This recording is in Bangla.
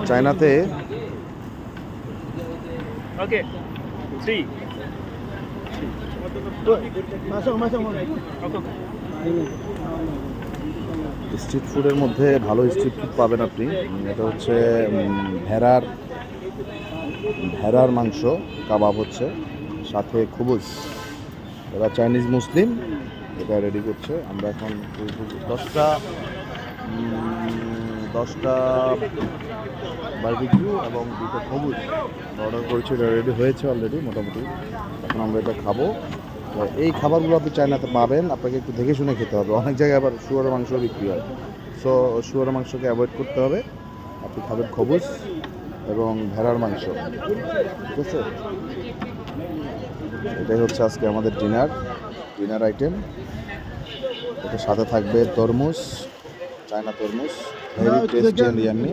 চায়নাতে Okay. Three. স্ট্রিট ফুডের মধ্যে ভালো স্ট্রিট ফুড পাবেন আপনি। এটা হচ্ছে ভেড়ার মাংস কাবাব হচ্ছে, সাথে খুবুজ। এরা চাইনিজ মুসলিম, এটা রেডি করছে। আমরা এখন 10টা বারবিকিউ এবং 2টা সবুজ অর্ডার করেছি। এটা রেডি হয়েছে অলরেডি মোটামুটি। এখন আমরা এটা খাবো। তো এই খাবারগুলো আপনি চায়নাতে পাবেন, আপনাকে একটু দেখে শুনে খেতে হবে। অনেক জায়গায় আবার শুয়োরের মাংস বিক্রি হয়, সো শুয়োরের মাংসকে অ্যাভয়েড করতে হবে। আপনি খাবেন খবুজ এবং ভেড়ার মাংস, ঠিক আছে? এটাই হচ্ছে আজকে আমাদের ডিনার আইটেম। এটার সাথে থাকবে তরমুজ, চায়না তরমুজ, ভেরি টেস্টি অ্যান্ড ইয়াম্মি।